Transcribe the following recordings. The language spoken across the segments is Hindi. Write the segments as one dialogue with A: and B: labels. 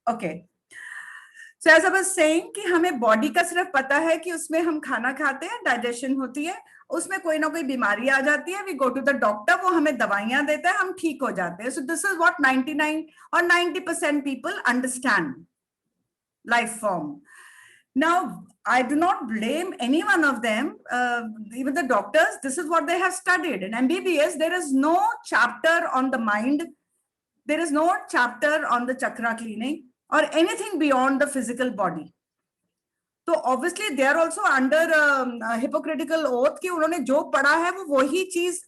A: Okay, so as I was saying कि हमें बॉडी का सिर्फ पता है कि उसमें हम खाना खाते हैं, डाइजेशन होती है, उसमें कोई ना कोई बीमारी आ जाती है, we go to the doctor, वो हमें दवाइयां देता है, हम ठीक हो जाते हैं. सो दिस इज व्हाट 99 और 90% people understand life form. Now, I do not blame any one of them, even the doctors. This is what they have studied. In MBBS, there is no chapter on the mind. There is no chapter on the chakra cleaning or anything beyond the physical body. So obviously, they are also under hypocritical oath कि उन्होंने जो पढ़ा है वो वही चीज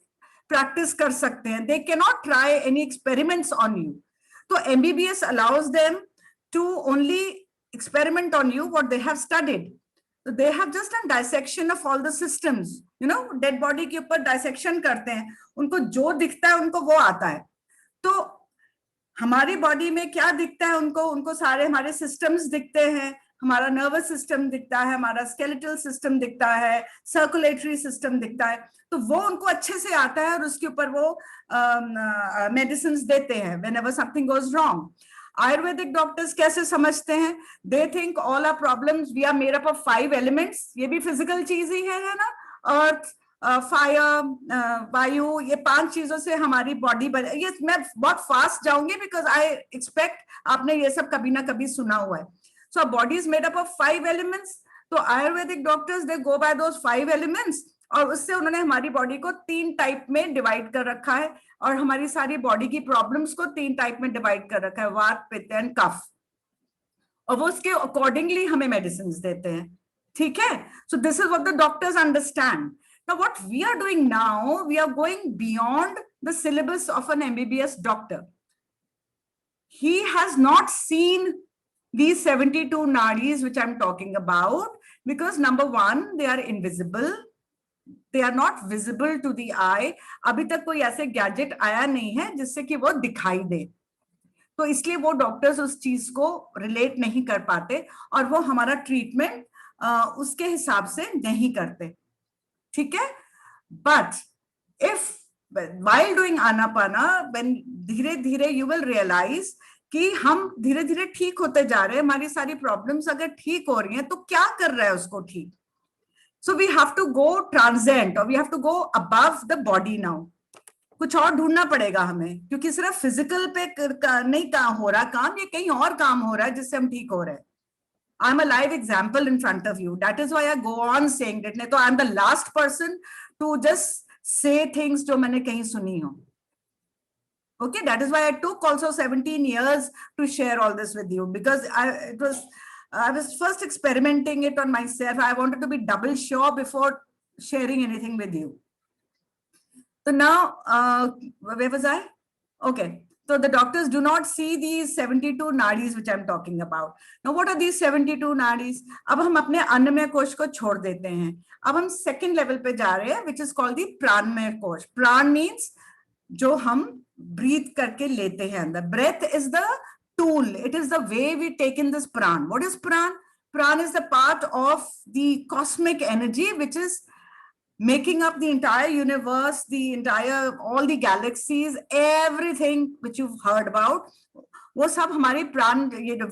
A: practice कर सकते हैं. They cannot try any experiments on you. So MBBS allows them to only experiment on you what they have studied. So they have just done dissection of all the systems. You know, dead body के ऊपर dissection करते हैं, उनको जो दिखता है उनको वो आता है. तो हमारी बॉडी में क्या दिखता है उनको सारे हमारे सिस्टम्स दिखते हैं, हमारा नर्वस सिस्टम दिखता है, हमारा स्केलेटल सिस्टम दिखता है, सर्कुलेटरी सिस्टम दिखता है. तो वो उनको अच्छे से आता है और उसके ऊपर वो मेडिसिन देते हैं whenever something goes wrong. Ayurvedic doctors कैसे समझते हैं? They think all our problems we are made up of 5 elements. ये भी फिजिकल चीज ही है ना. अर्थ, फायर, वायु, ये 5 चीजों से हमारी बॉडी बने. ये मैं बहुत फास्ट जाऊंगी बिकॉज आई एक्सपेक्ट आपने ये सब कभी ना कभी सुना हुआ है. So body is made up of 5 elements. तो Ayurvedic doctors they go by those 5 elements और उससे उन्होंने हमारी बॉडी को 3 टाइप में डिवाइड कर रखा है और हमारी सारी बॉडी की प्रॉब्लम्स को 3 टाइप में डिवाइड कर रखा है, वात, पित्त एंड कफ. और वो उसके अकॉर्डिंगली हमें मेडिसिन देते हैं. ठीक है. So this is what the doctors understand. Now what we are doing now, we are going beyond the syllabus of an MBBS doctor. He has not seen these 72 nadis which I'm talking about because number one, they are invisible. They are not visible to the eye. अभी तक कोई ऐसे गैजेट आया नहीं है जिससे कि वो दिखाई दे. तो इसलिए वो डॉक्टर्स उस चीज को रिलेट नहीं कर पाते और वो हमारा ट्रीटमेंट उसके हिसाब से नहीं करते. ठीक है. But if while doing Anapana, when धीरे धीरे you will realize कि हम धीरे धीरे ठीक होते जा रहे हैं, हमारी सारी प्रॉब्लम्स अगर ठीक हो रही हैं तो क्या कर रहा है उसको ठीक. So we have to go transcend or we have to go above the body now. कुछ और ढूंढना पड़ेगा हमें क्योंकि सिर्फ फिजिकल पे नहीं हो रहा काम, ये कहीं और काम हो रहा है जिससे हम ठीक हो रहे हैं. I'm a live example in front of you. That is why I go on saying that. नहीं तो I'm the last person to just say things जो मैंने कहीं सुनी हो. Okay, that is why I took also 17 years to share all this with you because I was first experimenting it on myself. I wanted to be double sure before sharing anything with you. So now, where was I? Okay. So the doctors do not see these 72 nadis which I'm talking about. Now what are these 72 nadis? अब हम अपने अन्नमय कोश को छोड़ देते हैं. अब हम सेकंड लेवल पे जा रहे हैं which is called the प्राणमय कोश. प्राण means जो हम ब्रीथ करके लेते हैं अंदर. Breath is the tool. It is the way we take in this pran. What is pran? Pran is the part of the cosmic energy which is making up the entire universe, all the galaxies, everything which you've heard about. वो सब हमारी प्राण, ये जो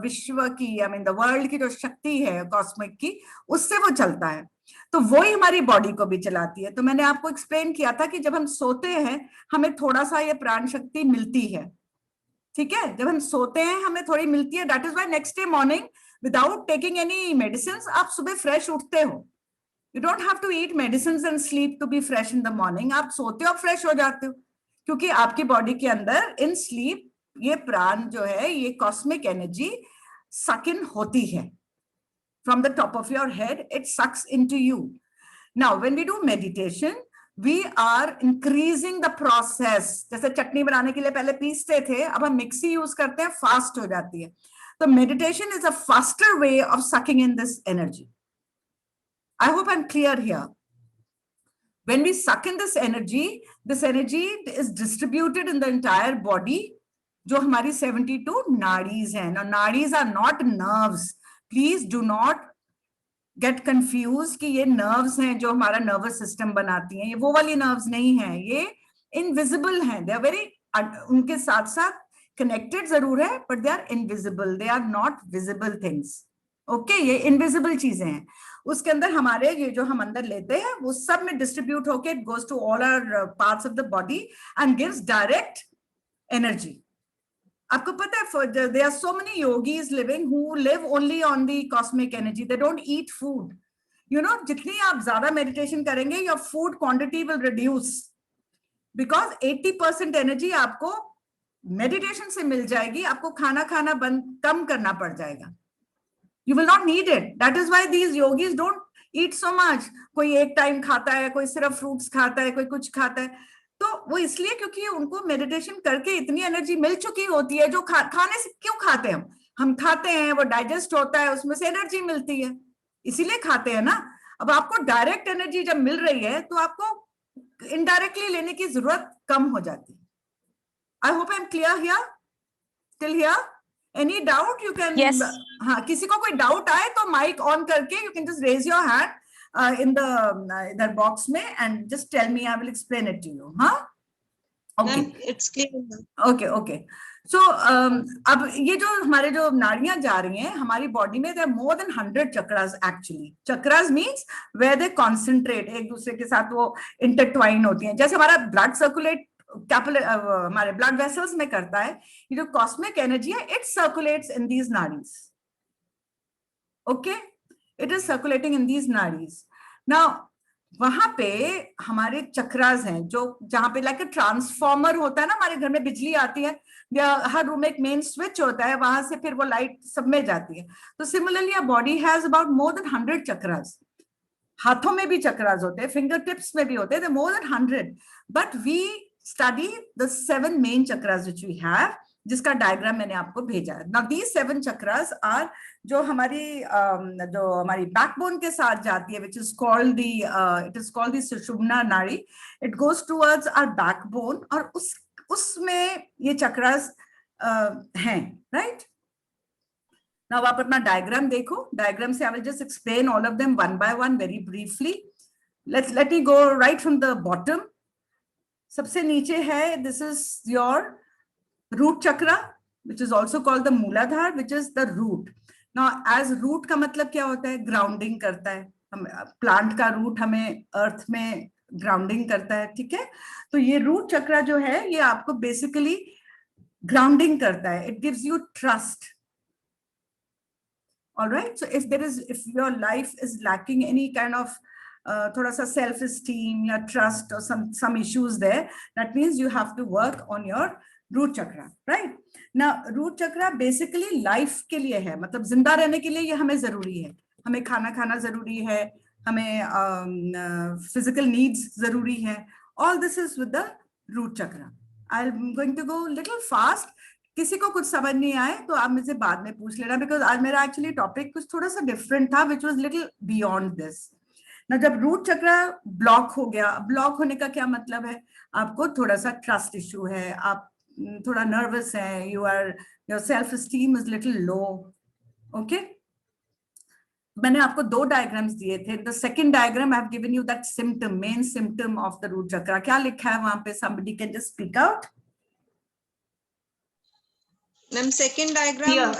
A: विश्व की, I mean the world की जो शक्ति है कॉस्मिक की, उससे वो चलता है. तो वो ही हमारी बॉडी को भी चलाती है. तो मैंने आपको एक्सप्लेन किया था कि जब हम सोते हैं हमें थोड़ा सा ये प्राण शक्ति मिलती है. ठीक है. जब हम सोते हैं हमें थोड़ी मिलती है. That is why next day morning without taking any medicine आप सुबह फ्रेश उठते हो. You don't have to eat medicines and sleep to be fresh in the morning. आप सोते हो फ्रेश हो जाते हो क्योंकि आपकी बॉडी के अंदर इन स्लीप ये प्राण जो है, ये कॉस्मिक एनर्जी सक इन होती है. From the top of your head, it sucks into you. Now, when we do meditation, we are increasing the process. जैसे चटनी बनाने के लिए पहले पीसते थे, अब हम मिक्सी यूज करते हैं, फास्ट हो जाती है. तो meditation is a faster way of sucking in this energy. I hope I'm clear here. When we suck in this energy is distributed in the entire body. जो हमारी 72 nadis हैं. Now, nadis are not nerves. Please do not get confused कि ये nerves हैं जो हमारा nervous system बनाती हैं. ये वो वाली nerves नहीं हैं. ये invisible हैं. They are very, उनके साथ साथ कनेक्टेड जरूर है, but they are invisible, they are not visible things. Okay, ये इनविजिबल चीजें हैं। उसके अंदर हमारे ये जो हम अंदर लेते हैं वो सब में डिस्ट्रीब्यूट होके it goes to all our parts of the body and gives direct energy. आपको पता है there are so many yogis living who live only on the cosmic energy. They don't eat food. You know, जितनी आप ज्यादा मेडिटेशन करेंगे your food quantity will reduce because 80% energy आपको मेडिटेशन से मिल जाएगी। आपको खाना खाना बंद कम करना पड़ जाएगा। You will not need it. That is why these yogis don't eat so much. कोई एक टाइम खाता है, कोई सिर्फ फ्रूट्स खाता है, कोई कुछ खाता है। तो वो इसलिए क्योंकि उनको मेडिटेशन करके इतनी एनर्जी मिल चुकी होती है। जो खाने से क्यों खाते हैं हम खाते हैं, वो डाइजेस्ट होता है, उसमें से एनर्जी मिलती है, इसीलिए खाते हैं ना। अब आपको डायरेक्ट एनर्जी जब मिल रही है तो आपको इनडायरेक्टली लेने की जरूरत कम हो जाती है। I hope I am clear here, till here. Any doubt you can? हाँ, किसी को कोई डाउट आए तो माइक ऑन करके you can just raise your hand in the box में and just tell me, I will explain it to you. हाँ, okay,
B: it's clear.
A: Okay. So अब ये जो हमारे जो नाड़ियां जा रही हैं हमारी बॉडी में, there are more than 100 chakras actually. Chakras means where they concentrate, एक दूसरे के साथ वो intertwine होती हैं। जैसे हमारा ब्लड सर्कुलेट हमारे ब्लड वेसल्स में करता है, ये जो कॉस्मिक एनर्जी है it circulates in these nadis. Okay, it is circulating in these nadis. Now वहां पे हमारे चक्रास हैं, जो जहां पे लाइक ट्रांसफॉर्मर होता है ना, हमारे घर में बिजली आती है, हर रूम में एक मेन स्विच होता है, वहां से फिर वो लाइट सब में जाती है। तो similarly a body has about more than 100 chakras. हाथों में भी चक्रास होते हैं, फिंगर टिप्स में भी होते हैं, more than 100, but we study the 7 main chakras which we have, जिसका डायग्राम मैंने आपको भेजा है। Now these 7 chakras are जो हमारी बैकबोन के साथ जाती है, which is called it is called the सुषुम्ना नाड़ी. It goes towards our backbone और उसमें ये चक्रास हैं, right? Now आप अपना डायग्राम देखो, डायग्राम से I will just explain all of them one by one very briefly. Let me go right from the bottom. सबसे नीचे है, this is your root chakra, which is also called the Muladhara, which is the root. Now as root का मतलब क्या होता है? ग्राउंडिंग करता है। हम प्लांट का रूट हमें अर्थ में ग्राउंडिंग करता है, ठीक है? तो ये रूट चक्रा जो है ये आपको बेसिकली ग्राउंडिंग करता है। It gives you trust. Alright, so if your life is lacking any kind of थोड़ा सा सेल्फ स्टीम या ट्रस्ट और some issues there, that means you have to work on your root chakra, right? Now root chakra basically life के लिए है, मतलब जिंदा रहने के लिए ये हमें जरूरी है। हमें खाना खाना जरूरी है, हमें physical needs जरूरी है। all this is with the root chakra. I'm going to go little fast. किसी को कुछ समझ नहीं आए तो आप मुझे बाद में पूछ लेना, बिकॉज आज मेरा एक्चुअली टॉपिक कुछ थोड़ा सा डिफरेंट था, which was little beyond this. ना जब रूट चक्र ब्लॉक हो गया, ब्लॉक होने का क्या मतलब है? आपको थोड़ा सा ट्रस्ट इश्यू है, आप थोड़ा नर्वस है, your self esteem is little low. Okay, मैंने आपको 2 डायग्राम्स दिए थे। The second diagram I have given you that symptom, main symptom of the root chakra. क्या लिखा है वहां पे? somebody can just speak out.
B: Ma'am second diagram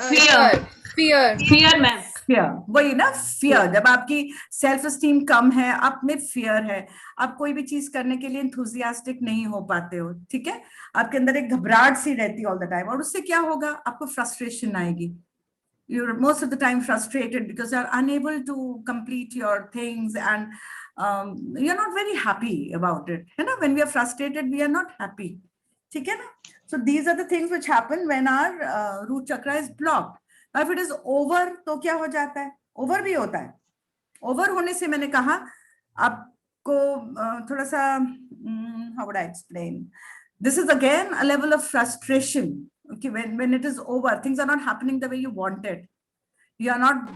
C: fear ma'am.
A: Fear, वही ना, फियर। जब आपकी सेल्फ स्टीम कम है, आप में फियर है, आप कोई भी चीज करने के लिए एंथुसियास्टिक नहीं हो पाते हो, ठीक है? आपके अंदर एक घबराहट सी रहती है ऑल द टाइम, और उससे क्या होगा? आपको फ्रस्ट्रेशन आएगी। You're most of the time frustrated because you're unable to complete your things and you're not very happy about it. You know, when we are frustrated, we are not happy. ठीक है ना? So these are the things which happen when our root chakra is blocked. Now if it is over, तो क्या हो जाता है? Over भी होता है। Over होने से मैंने कहा आपको थोड़ा सा how would I explain? This is again a level of frustration. Okay, when it is over, things are not happening the way you wanted. You are not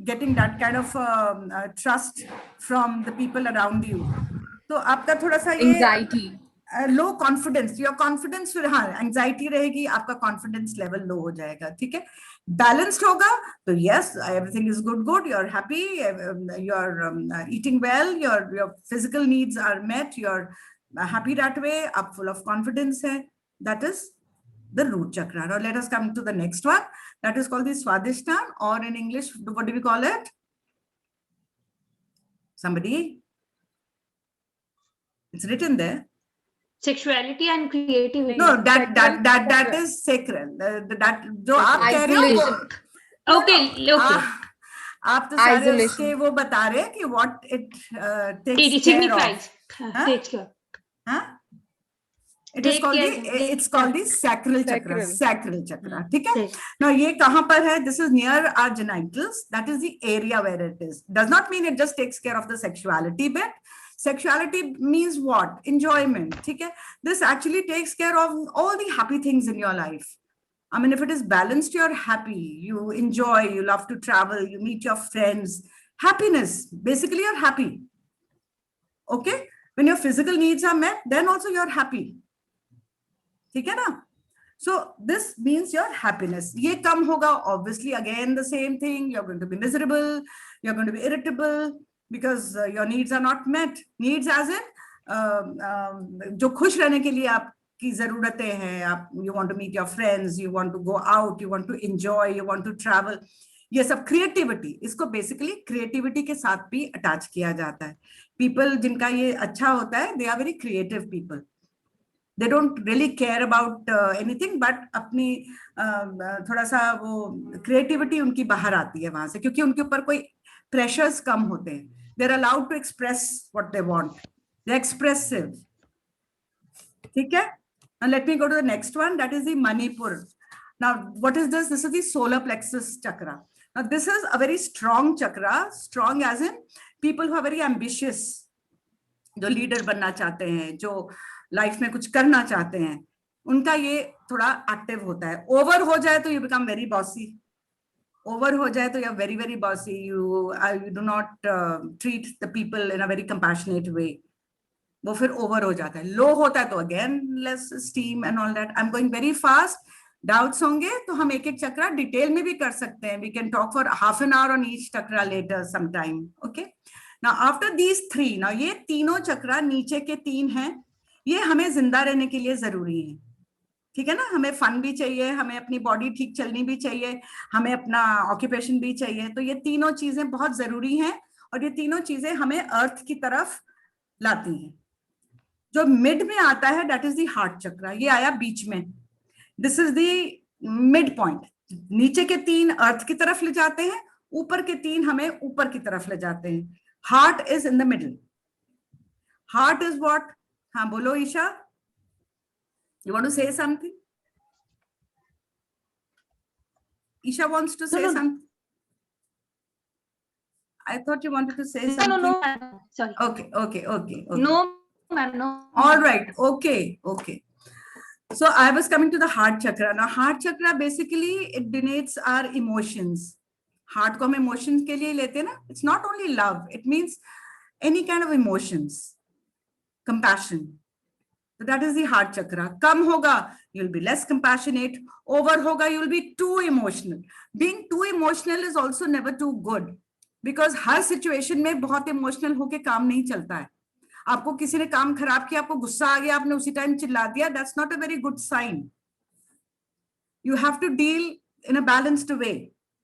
A: getting that kind of trust from the people around you. तो आपका थोड़ा सा ये
C: anxiety,
A: low confidence, your confidence फिर, हाँ, एंजाइटी रहेगी, आपका कॉन्फिडेंस लेवल लो हो जाएगा, ठीक है? बैलेंस्ड होगा तो yes, everything is good, you are happy, you are eating well, your physical needs are met, you are happy that way, आप फुल ऑफ कॉन्फिडेंस है, that is the root chakra. Now let us come to the next one. That is called the Swadhisthana, or in English, what do we call it? Somebody? It's written there.
C: Sexuality and creativity.
A: No, that is sacral. That जो आप कह रहे हो वो.
C: Okay.
A: आप तो सारे उसके वो बता रहे हैं कि what it takes care of.
C: Takes care.
A: It's called the sacral chakra. Sacral chakra. ठीक है? Now ये कहाँ पर है? This is near our genitals. That is the area where it is. Does not mean it just takes care of the sexuality bit. Sexuality means what? Enjoyment. ठीक है? This actually takes care of all the happy things in your life. I mean, if it is balanced, you're happy, you enjoy, you love to travel, you meet your friends. Happiness, basically you're happy. Okay? When your physical needs are met, then also you're happy. ठीक है ना? So this means your happiness. ये कम होगा, obviously again the same thing. You're going to be miserable, you're going to be irritable because your needs are not met. Needs as in जो खुश रहने के लिए आप की जरूरतें हैं, आप you want to meet your friends, you want to go out, you want to enjoy, you want to travel, ये सब creativity, इसको basically creativity के साथ भी attach किया जाता है. People जिनका ये अच्छा होता है, they are very creative people. They don't really care about anything, but अपनी थोड़ा सा वो creativity उनकी बाहर आती है वहां से, क्योंकि उनके ऊपर कोई pressures कम होते हैं. They're allowed to express what they want. They're expressive. ठीक है? Now let me go to the next one. That is the Manipur. Now, what is this? This is the solar plexus chakra. Now, this is a very strong chakra. Strong as in people who are very ambitious. जो leader बनना चाहते हैं, जो life में कुछ करना चाहते हैं, उनका ये थोड़ा active होता है. Over हो जाए तो you become very bossy. Over हो जाए तो you're very, very bossy. You do not treat the people in a very compassionate way. वो फिर ओवर हो जाता है. लो होता है तो again less steam and all that. I am going very fast. Doubts होंगे तो हम एक एक चक्रा डिटेल में भी कर सकते हैं. We can talk for half an hour on each chakra later some time. Okay, now after these three, now ये तीनों चक्रा नीचे के तीन हैं, ये हमें जिंदा रहने के लिए जरूरी है. ठीक है ना? हमें फन भी चाहिए, हमें अपनी बॉडी ठीक चलनी भी चाहिए, हमें अपना ऑक्यूपेशन भी चाहिए. तो ये तीनों चीजें बहुत जरूरी हैं और ये तीनों चीजें हमें अर्थ की तरफ लाती हैं. जो मिड में आता है दैट इज द हार्ट चक्रा. ये आया बीच में. This is the mid point. नीचे के तीन अर्थ की तरफ ले जाते हैं, ऊपर के तीन हमें ऊपर की तरफ ले जाते हैं. Heart is in the middle. Heart is what? हाँ बोलो Isha, you want to say something? Isha wants to say something. I thought you wanted to say something.
C: No. Sorry.
A: Okay.
C: No, ma'am, no.
A: All right. Okay. So I was coming to the heart chakra. Now, heart chakra basically it denotes our emotions. Heart को हम emotions के लिए लेते हैं ना. It's not only love. It means any kind of emotions. Compassion. So that is the heart chakra. कम होगा, you'll be less compassionate. Over होगा, you'll be too emotional. Being too emotional is also never too good. Because her situation में बहुत इमोशनल होके काम नहीं चलता है. आपको किसी ने काम खराब किया, आपको गुस्सा आ गया, आपने उसी टाइम चिल्ला दिया, that's not a very good sign. You have to deal in a balanced way.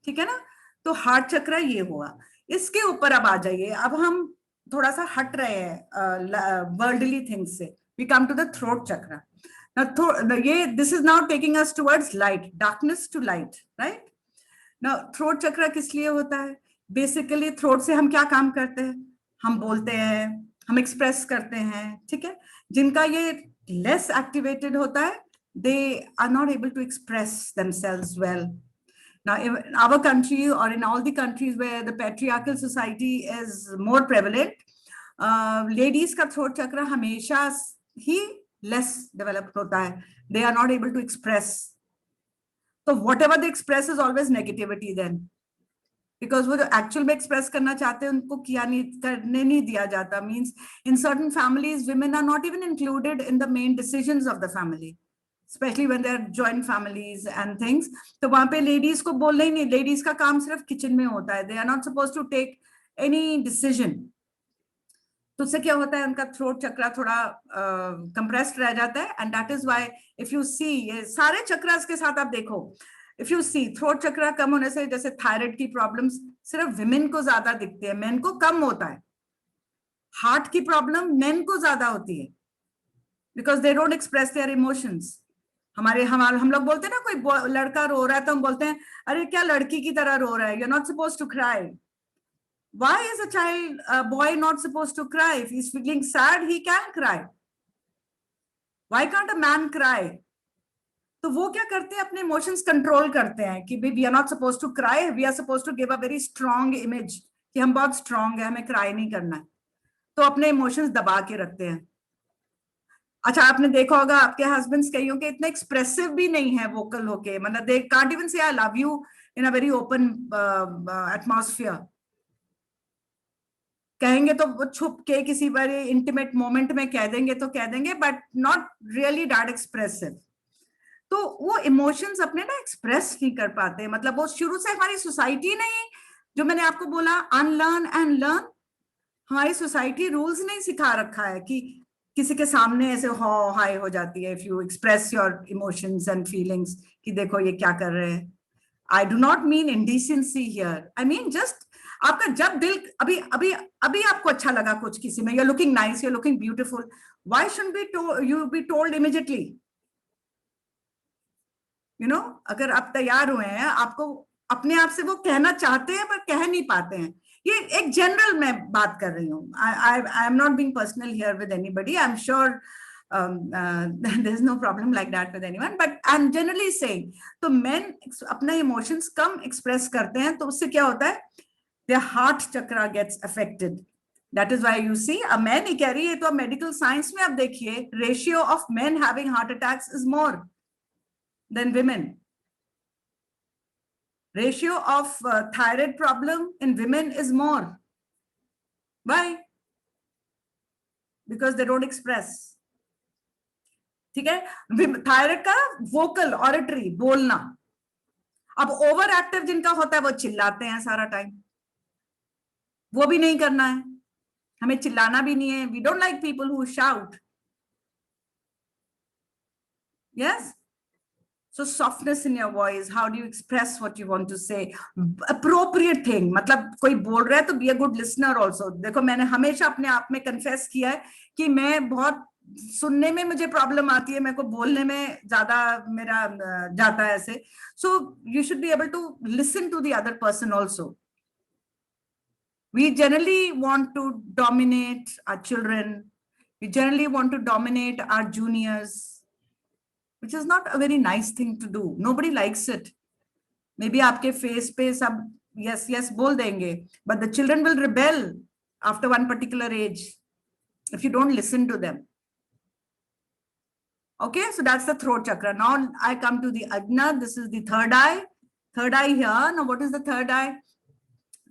A: ठीक है ना? तो हार्ट चक्र ये हुआ. इसके ऊपर अब आ जाइए. अब हम थोड़ा सा हट रहे हैं वर्ल्डली थिंग्स से. We come to the throat chakra. ये this is now taking us towards light, darkness to light, right? Now throat chakra किस लिए होता है? बेसिकली थ्रोट से हम क्या काम करते हैं? हम बोलते हैं, हम एक्सप्रेस करते हैं. ठीक है? जिनका ये लेस एक्टिवेटेड होता है, they are not able to express themselves well. Now, in our country or in all the countries where the patriarchal society is more prevalent, ladies का throat chakra हमेशा ही less developed होता है. They are not able to express. So whatever they express is always negativity then. Because वो जो एक्चुअल में एक्सप्रेस करना चाहते हैं उनको करने नहीं दिया जाता. Means in certain families women are not even included in the main decisions of the family, especially when they are joint families and things. तो वहां पे लेडीज को बोलना ही नहीं. लेडीज का काम सिर्फ किचन में होता है. They are not supposed to take any decision. तो उससे क्या होता है, उनका थ्रोट चक्रा थोड़ा कंप्रेस्ड रह जाता है, and that is why if you see, ये सारे चक्रास के साथ आप देखो, if you see throat chakra कम होने से जैसे थायराइड की प्रॉब्लम्स सिर्फ विमेन को ज्यादा दिखती है, मेन को कम होता है। हार्ट की प्रॉब्लम मेन को ज्यादा होती है, because they don't express their emotions. हम लोग बोलते हैं ना, कोई लड़का रो रहा है तो हम बोलते हैं अरे क्या लड़की की तरह रो रहा है, you are not supposed to cry. Why is a boy not supposed to cry? If he's feeling sad, he can cry. Why can't a man cry? तो वो क्या करते हैं, अपने इमोशंस कंट्रोल करते हैं कि we are not suppose to cry, we are suppose to give a very strong image कि हम बहुत स्ट्रॉन्ग है, हमें क्राई नहीं करना है, तो अपने इमोशंस दबा के रखते हैं। अच्छा, आपने देखा होगा आपके हस्बैंड्स कईयों के इतने एक्सप्रेसिव भी नहीं है वोकल होके, मतलब दे कांट इवन से I love you in a very open atmosphere. कहेंगे तो वो छुप के किसी बड़े इंटीमेट मोमेंट में कह देंगे तो कह देंगे, but not really that expressive. तो वो इमोशंस अपने ना एक्सप्रेस नहीं कर पाते, मतलब वो शुरू से हमारी सोसाइटी नहीं, जो मैंने आपको बोला अनलर्न एंड लर्न, हमारी सोसाइटी रूल्स नहीं सिखा रखा है कि किसी के सामने ऐसे हाई हो जाती है if you express your emotions and feelings, कि देखो ये क्या कर रहे हैं। I do not mean indecency here, I mean just आपका जब दिल अभी अभी अभी आपको अच्छा लगा कुछ किसी में, you are looking nice, you are looking beautiful, why should be you be told immediately, you know. अगर आप तैयार हुए हैं, आपको अपने आप से वो कहना चाहते हैं पर कह नहीं पाते हैं, ये एक जनरल मैं बात कर रही हूँ, I am not being personal here with anybody, I am sure there is no problem like that with anyone, but I'm generally saying, तो men अपने इमोशंस कम एक्सप्रेस करते हैं, तो उससे क्या होता है, their heart chakra gets affected. That is why you see a man, ये कह रही है, तो मेडिकल साइंस में आप देखिए, ratio of men having heart attacks is more than women. Ratio of thyroid problem in women is more. Why? Because they don't express. ठीक है, थायराइड का वोकल ऑरिटरी बोलना, अब ओवर एक्टिव जिनका होता है वो चिल्लाते हैं सारा टाइम, वो भी नहीं करना है, हमें चिल्लाना भी नहीं है, we don't like people who shout, yes. So softness in your voice, how do you express what you want to say, appropriate thing, मतलब कोई बोल रहा है तो be a good listener also। देखो मैंने हमेशा अपने आप में confess किया है कि मैं बहुत सुनने में मुझे प्रॉब्लम आती है, मेरे को बोलने में ज्यादा मेरा जाता है ऐसे। So you should be able to listen to the other person also. We generally want to dominate our children, we generally want to dominate our juniors, which is not a very nice thing to do. Nobody likes it. Maybe आपके face पे सब yes yes बोल देंगे, but the children will rebel after one particular age if you don't listen to them. Okay, so that's the throat chakra. Now I come to the Ajna. This is the third eye. Third eye here. Now what is the third eye?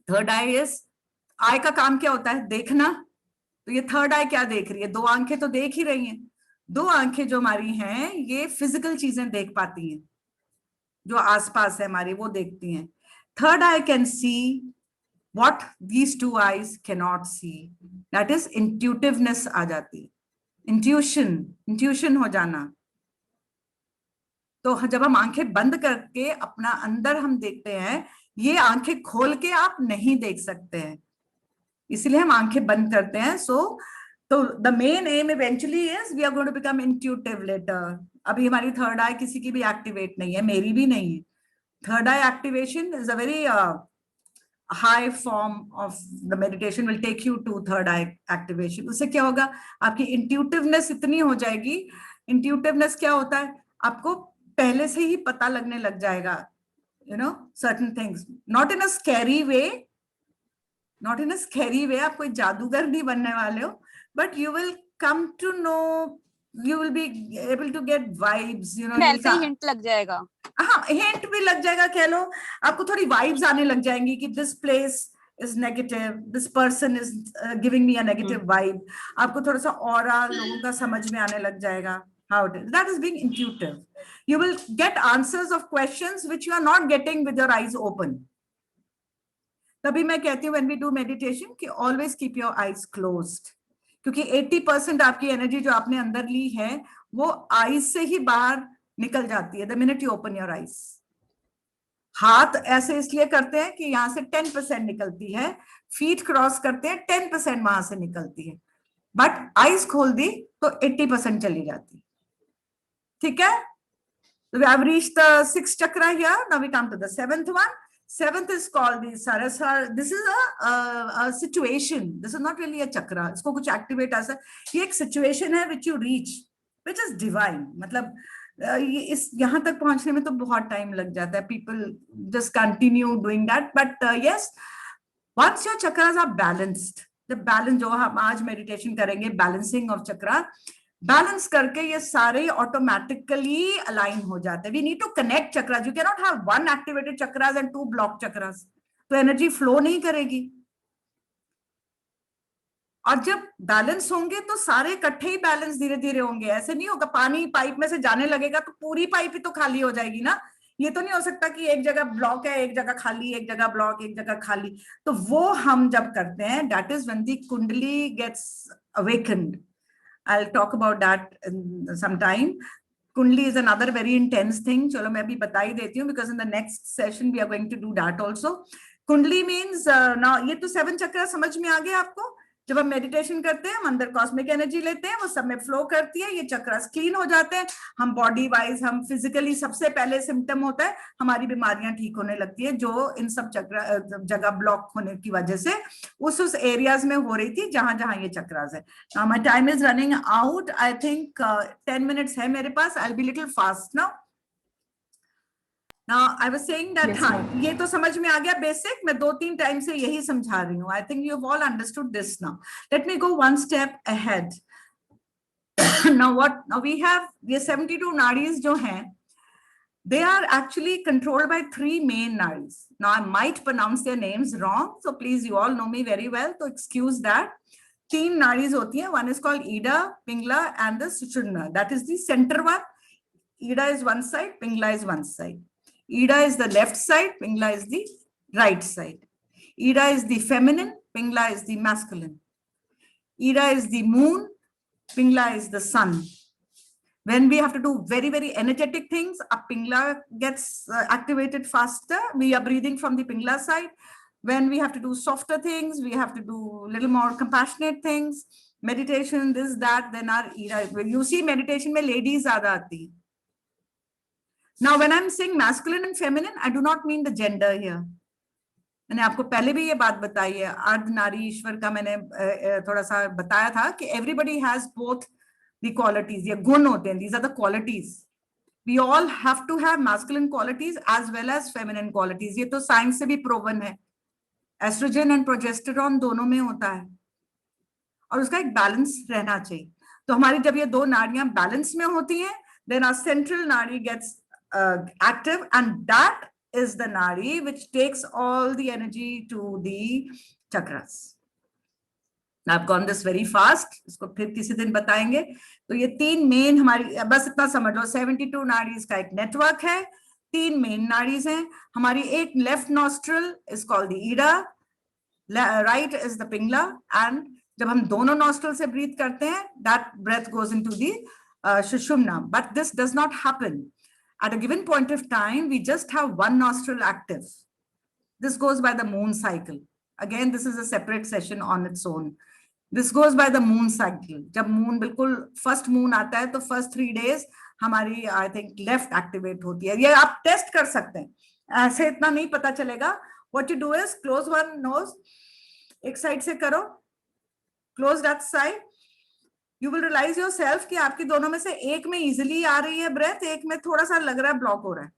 A: Third eye is, eye का काम क्या होता है, देखना। तो ये थर्ड आई क्या देख रही है, दो आंखें तो देख ही रही हैं, दो आंखें जो हमारी हैं ये फिजिकल चीजें देख पाती हैं, जो आसपास है हमारी वो देखती हैं। Third I can see what these two eyes can not see, that is intuitiveness आ जाती, इंट्यूशन हो जाना। तो जब हम आंखें बंद करके अपना अंदर हम देखते हैं, ये आंखें खोल के आप नहीं देख सकते हैं, इसलिए हम आंखें बंद करते हैं। तो the main aim eventually is we are going to become intuitive later. अभी हमारी थर्ड आई किसी की भी एक्टिवेट नहीं है, मेरी भी नहीं है। Third eye activation is a very high form of the meditation, will take you to third eye activation. उससे क्या होगा, आपकी इंट्यूटिवनेस इतनी हो जाएगी। इंट्यूटिवनेस क्या होता है, आपको पहले से ही पता लगने लग जाएगा, you know, certain things, not in a scary way, not in a scary way, आप कोई जादूगर नहीं बनने वाले हो, but you will come to know, you will be able to get vibes, you know,
D: ऐसे ही हिंट लग जाएगा।
A: हाँ, हिंट भी लग जाएगा, कह लो, आपको थोड़ी वाइब्स आने लग जाएंगी कि this place is negative, this person is giving me a negative vibe, आपको थोड़ा सा ऑरा लोगों का समझ में आने लग जाएगा, how it is, that is being intuitive. You will get answers of questions which you are not getting with your eyes open. तभी मैं कहती हूँ when we do meditation कि always keep your eyes closed. क्योंकि 80% आपकी एनर्जी जो आपने अंदर ली है वो आईज से ही बाहर निकल जाती है the minute you open your eyes. हाथ ऐसे इसलिए करते हैं कि यहां से 10% निकलती है, फीट क्रॉस करते हैं 10% वहां से निकलती है, बट आईज खोल दी तो 80% चली जाती। ठीक है, so we have reached the 6th chakra here. Now we come to the 7th one. 7th is called the Sarasara. This is a situation. This is not really a chakra. इसको कुछ activate ऐसा, ये एक situation है which you reach, which is divine. मतलब ये इस यहाँ तक पहुंचने में तो बहुत टाइम लग जाता है. People just continue doing that. But yes, once your chakras are balanced, the balance जो हम आज meditation करेंगे, balancing of chakra, बैलेंस करके ये सारे ऑटोमेटिकली अलाइन हो जाते हैं. We need to connect chakras. You can not have one activated chakras and 2 block chakras, तो एनर्जी फ्लो नहीं करेगी. और जब बैलेंस होंगे तो सारे इकट्ठे ही बैलेंस धीरे धीरे होंगे. ऐसे नहीं होगा पानी पाइप में से जाने लगेगा तो पूरी पाइप ही तो खाली हो जाएगी ना. ये तो नहीं हो सकता कि एक जगह ब्लॉक है, एक जगह खाली, एक जगह ब्लॉक, एक जगह खाली. तो वो हम जब करते हैं, that is when the kundali gets awakened. I'll talk about that in some time. Kundli is another very intense thing. चलो मैं अभी बता ही देती हूँ, because in the next session we are going to do that also. Kundli means now ये तो 7 चक्र समझ में आ गया आपको. जब हम मेडिटेशन करते हैं, हम अंदर कॉस्मिक एनर्जी लेते हैं, वो सब में फ्लो करती है, ये चक्रास क्लीन हो जाते हैं. हम बॉडी वाइज, हम फिजिकली, सबसे पहले सिम्टम होता है हमारी बीमारियां ठीक होने लगती है, जो इन सब चक्र जगह ब्लॉक होने की वजह से उस एरियाज में हो रही थी जहां जहां ये चक्रास है. Now my time is running out. I think 10 minutes है मेरे पास. I will be little fast now. Now I was saying that
C: Yes,
A: हाँ,
C: ma'am.
A: ये तो समझ में आ गया बेसिक. मैं 2-3 टाइम से यही समझा रही हूँ. I think you've all understood this now. Let me go one step ahead. Now we have ये 72 nadis जो हैं, they are actually controlled by 3 main nadis. Now I might pronounce their names wrong, so please, you all know me very well, so excuse that. 3 nadis होती हैं. One is called Ida, Pingla and the Sushumna. That is the center one. Ida is one side, Pingla is one side. Ida is the left side, Pingla is the right side. Ida is the feminine, Pingla is the masculine. Ida is the moon, Pingla is the sun. When we have to do very, very energetic things, our Pingla gets activated faster. We are breathing from the Pingla side. When we have to do softer things, we have to do a little more compassionate things, meditation, this, that, then our Ida. You see meditation में ladies ज़्यादा आती हैं. Now, when I'm saying masculine and feminine, I do not mean the gender here. मैंने आपको पहले भी ये बात बताई है. अर्ध नारी ईश्वर का मैंने थोड़ा सा बताया था कि everybody has both the qualities. ये गुण होते हैं. These are the qualities. We all have to have masculine qualities as well as feminine qualities. ये तो साइंस से भी प्रूवन है. एस्ट्रोजन एंड प्रोजेस्टेरॉन दोनों में होता है और उसका एक बैलेंस रहना चाहिए. तो हमारी जब ये 2 नाड़ियां बैलेंस में होती हैं, then our central nadi gets active, and that is the nadi which takes all the energy to the chakras. Now I've gone this very fast. इसको फिर किसी दिन बताएंगे. तो ये 3 मेन हमारी, बस इतना समझ लो, 72 नाड़ीज का एक नेटवर्क है. 3 मेन नाड़ीज हैं हमारी. एक left nostril is called the Ida, right is the Pingla, and जब हम दोनों नॉस्ट्रल से ब्रीथ करते हैं, that breath goes into the Sushumna. But this does not happen. At a given point of time, we just have one nostril active. This goes by the moon cycle. Again, this is a separate session on its own. This goes by the moon cycle. जब moon बिल्कुल first moon आता है, तो first 3 days हमारी I think left activate होती है. ये आप टेस्ट कर सकते हैं. ऐसे इतना नहीं पता चलेगा. What you do is close one nose. एक साइड से करो. Close that side. You will realize yourself कि आपकी दोनों में से एक में easily आ रही है breath, एक में थोड़ा सा लग रहा है ब्लॉक हो रहा है.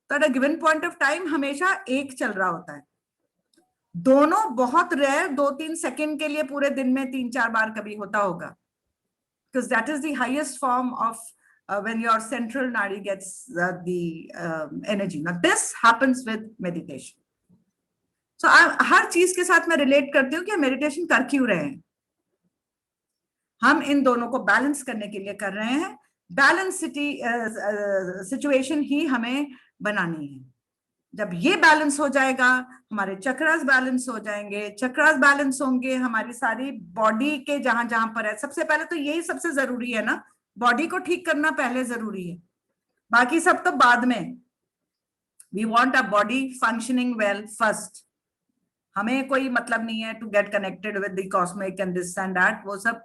A: तो at a given point of time हमेशा एक चल रहा होता है. दोनों बहुत रेयर 2-3 सेकंड के लिए पूरे दिन में 3-4 बार कभी होता होगा. Because that is the highest form of when your central nadi gets the energy. Now this happens with meditation. So हर चीज के साथ मैं रिलेट करती हूँ कि मेडिटेशन कर क्यों रहे हैं. हम इन दोनों को बैलेंस करने के लिए कर रहे हैं. बैलेंस सिचुएशन ही हमें बनानी है. जब ये बैलेंस हो जाएगा, हमारे चक्रास बैलेंस हो जाएंगे, चक्रास बैलेंस होंगे, हमारी सारी बॉडी के जहां जहां पर है, सबसे पहले तो यही सबसे जरूरी है ना, बॉडी को ठीक करना पहले जरूरी है, बाकी सब तो बाद में। We want a body functioning well first. हमें कोई मतलब नहीं है to get connected with the cosmic and this and that, वो सब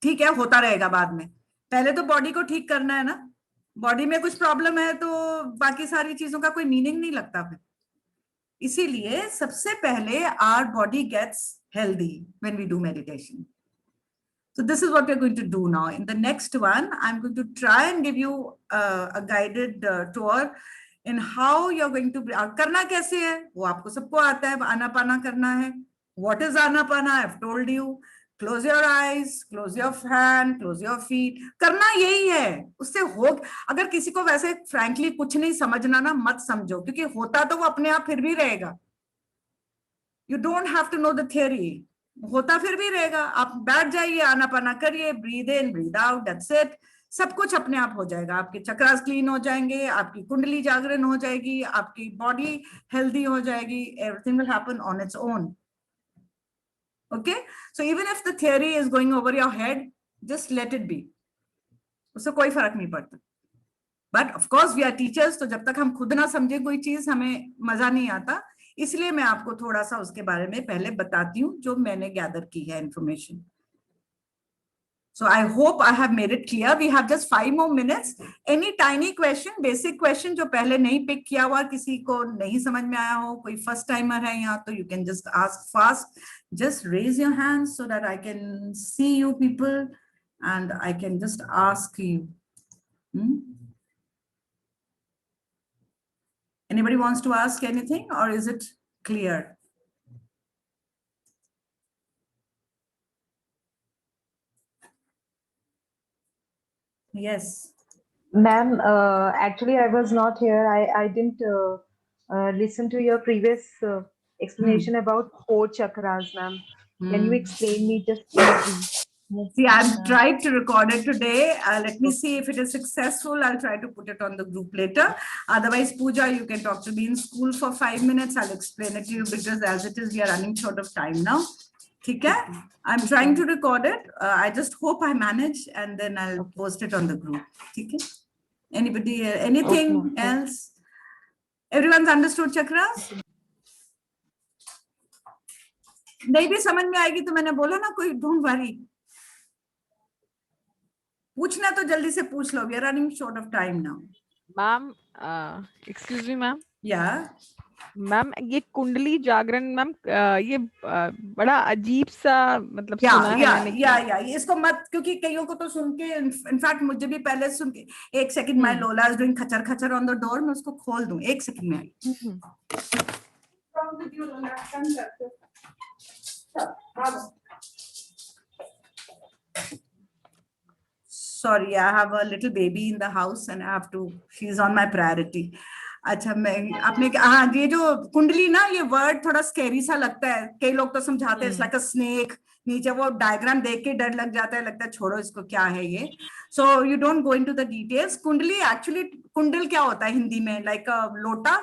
A: ठीक है, होता रहेगा बाद में, पहले तो बॉडी को ठीक करना है ना। बॉडी में कुछ प्रॉब्लम है तो बाकी सारी चीजों का कोई मीनिंग नहीं लगता फिर। इसीलिए सबसे पहले our body gets healthy when we do meditation. So this is what we're going to do now. In the next one, I'm going to try and give you a guided tour in how you're going to करना कैसे है वो आपको सबको आता है. आनापाना करना है. What is Anapana? I've told you. Close your eyes, close your hand, close your feet. करना यही है. उससे हो, अगर किसी को वैसे frankly कुछ नहीं समझना ना, मत समझो, क्योंकि होता तो वो अपने आप फिर भी रहेगा. You don't have to know the theory. होता फिर भी रहेगा. आप बैठ जाइए, आनापाना करिए, breathe in breathe out, that's it. सब कुछ अपने आप हो जाएगा. आपके चक्रास क्लीन हो जाएंगे, आपकी कुंडली जागरण हो जाएगी, आपकी बॉडी हेल्दी हो जाएगी. Everything will happen on its own. Okay, so even if the theory is going over your head, just let it be. उससे कोई फर्क नहीं पड़ता. But of course we are teachers, तो जब तक हम खुद ना समझे कोई चीज, हमें मजा नहीं आता. इसलिए मैं आपको थोड़ा सा उसके बारे में पहले बताती हूँ जो मैंने गैदर की है information. So I hope I have made it clear. We have just 5 more minutes. Any tiny question, basic question जो पहले नहीं पिक किया हुआ, किसी को नहीं समझ में आया हो, कोई फर्स्ट टाइमर है यहाँ, तो you can just ask fast. Just raise your hands so that I can see you people and I can just ask you. Anybody wants to ask anything, or is it clear? Yes.
D: Ma'am, actually I was not here. I didn't listen to your previous explanation about 4 chakras, ma'am. Can you explain me just briefly?
A: See, I've tried to record it today. Let me see if it is successful. I'll try to put it on the group later. Otherwise, Pooja, you can talk to me in school for 5 minutes. I'll explain it to you, because as it is, we are running short of time now. Okay? I'm trying to record it. I just hope I manage, and then I'll post it on the group. Okay? Anybody, anything else? Everyone's understood chakras? नहीं भी समझ में आएगी तो मैंने बोला ना, कोई डोंट वरी. पूछना तो जल्दी से पूछ लो. We are running short of time now.
E: Ma'am, excuse me ma'am.
A: Yeah.
E: Ma'am, ये कुंडली जागरण मैम, ये बड़ा अजीब सा मतलब सुना है मैंने.
A: या इसको मत, क्योंकि कईयों को तो सुन के, इनफैक्ट मुझे भी पहले सुन के, एक second, my Lola is doing खचर खचर ऑन द डोर. मैं उसको खोल दूं, एक सेकंड में. Sorry, I have a little baby in the house and I have to, she's on my priority. अच्छा, मैं आपने, हाँ, ये जो कुंडली ना, ये वर्ड थोड़ा स्कैरी सा लगता है. कई लोग तो समझाते हैं लाइक अ स्नेक. नीचे वो डायग्राम देख के डर लग जाता है, लगता है छोड़ो इसको, क्या है ये. So you don't go into the details. कुंडली एक्चुअली, कुंडल क्या होता है हिंदी में? लाइक अ लोटा.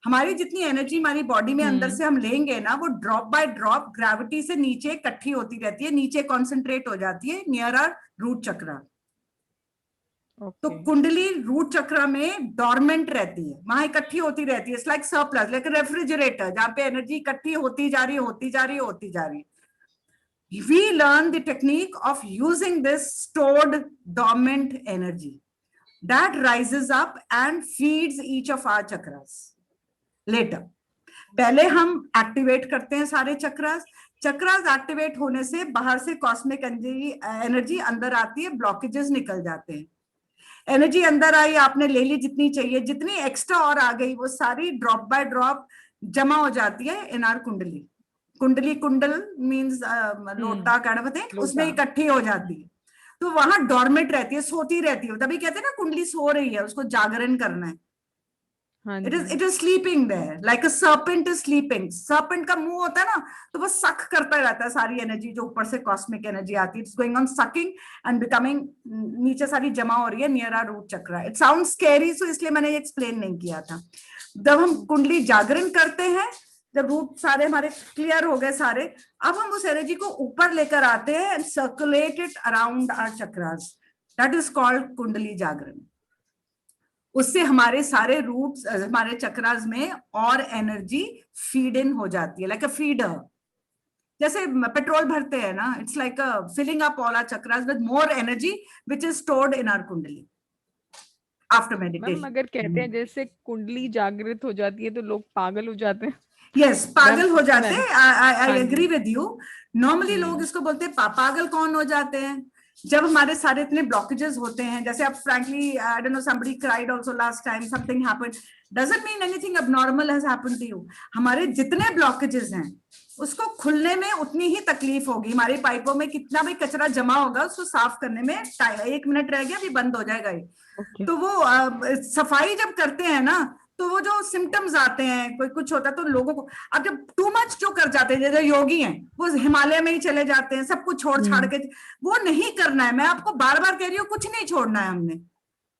A: हमारी जितनी एनर्जी हमारी बॉडी में अंदर से हम लेंगे ना, वो ड्रॉप बाय ड्रॉप ग्रेविटी से नीचे इकट्ठी होती रहती है, नीचे कॉन्सेंट्रेट हो जाती है नियर आवर रूट चक्र. तो कुंडली रूट चक्र में डॉर्मेंट रहती है, वहां इकट्ठी होती रहती है. It's like surplus, like refrigerator, जहां पे एनर्जी इकट्ठी होती जा रही है. We learn the technique of using this stored dormant energy that rises up and feeds each of our chakras later. पहले हम एक्टिवेट करते हैं सारे चक्रास. चक्रास एक्टिवेट होने से बाहर से कॉस्मिक एनर्जी अंदर आती है, ब्लॉकेजेस निकल जाते हैं. एनर्जी अंदर आई, आपने ले ली जितनी चाहिए, जितनी एक्स्ट्रा और आ गई, वो सारी ड्रॉप बाय ड्रॉप जमा हो जाती है इन आर कुंडली. कुंडली, कुंडल मीन्स लोटा कहते, उसमें इकट्ठी हो जाती है. तो वहां डॉर्मेंट रहती है, सोती रहती है. तभी कहते हैं ना कुंडली सो रही है, उसको जागरण करना है.
E: हाँ
A: It is
E: ji
A: sleeping there, like a serpent is sleeping. Serpent का मुंह होता है ना, तो वो suck करता रहता है सारी एनर्जी जो ऊपर से cosmic energy आती है. It's going on sucking and becoming, नीचे सारी जमा हो रही है near our root chakra. It sounds scary, so इसलिए मैंने ये explain नहीं किया था. जब हम कुंडली जागरण करते हैं, जब रूट सारे हमारे क्लियर हो गए सारे, अब हम उस एनर्जी को ऊपर लेकर आते हैं and circulate it around our chakras. That is called कुंडली जागरण. उससे हमारे सारे रूट्स, हमारे चक्रास में और एनर्जी फीड इन हो जाती है, लाइक अ फीडर. जैसे पेट्रोल भरते हैं ना, it's like a filling up all our chakras with more energy which is stored in our kundali after
E: ma'am,
A: meditation.
E: अगर कहते हैं जैसे कुंडली जागृत हो जाती है तो लोग पागल हो जाते हैं.
A: यस, पागल
E: मैम,
A: हो जाते हैं. आई
E: हाँ जी.
A: Agree with you. नॉर्मली लोग इसको बोलते हैं पागल कौन हो जाते हैं, जब हमारे सारे इतने ब्लॉकेजेस होते हैं. जैसे अब frankly I don't know, somebody cried also last time, something happened, doesn't mean anything abnormal has happened to you. हमारे जितने ब्लॉकेजेस हैं उसको खुलने में उतनी ही तकलीफ होगी. हमारी पाइपों में कितना भी कचरा जमा होगा, उसको साफ करने में 1 मिनट रह गया, अभी बंद हो जाएगा ये.
E: Okay.
A: तो वो सफाई जब करते हैं ना, तो वो जो सिम्टम्स आते हैं, कोई कुछ होता है तो लोगों को, अब जब टू मच जो कर जाते हैं, जैसे योगी हैं, वो हिमालय में ही चले जाते हैं, सब कुछ छोड़ छाड़ के. वो नहीं करना है. मैं आपको बार बार कह रही हूँ, कुछ नहीं छोड़ना है.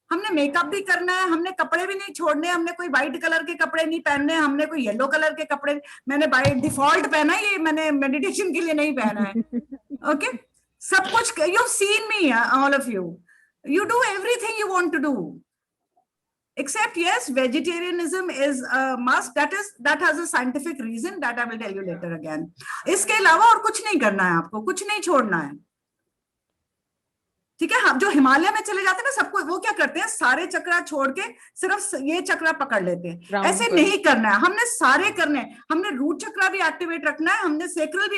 A: हमने मेकअप भी करना है, हमने कपड़े भी नहीं छोड़ने, हमने कोई व्हाइट कलर के कपड़े नहीं पहनने, हमने कोई येलो कलर के कपड़े, मैंने बाय डिफॉल्ट पहना है, ये मैंने मेडिटेशन के लिए नहीं पहना है. ओके, सब कुछ. You seen me, all of you, you do everything you want to do, except yes, vegetarianism is a must. That has a scientific reason that I will tell you later again. इसके अलावा और कुछ नहीं करना है, आपको कुछ नहीं छोड़ना है. ठीक है. हम जो हिमालय में चले जाते हैं ना, सबको वो क्या करते हैं, सारे चक्रा छोड़ के सिर्फ ये चक्रा पकड़ लेते हैं.
E: Round
A: ऐसे
E: पर.
A: नहीं करना है, हमने सारे करने हैं. हमने रूट चक्रा भी एक्टिवेट रखना है, हमने सेक्रल भी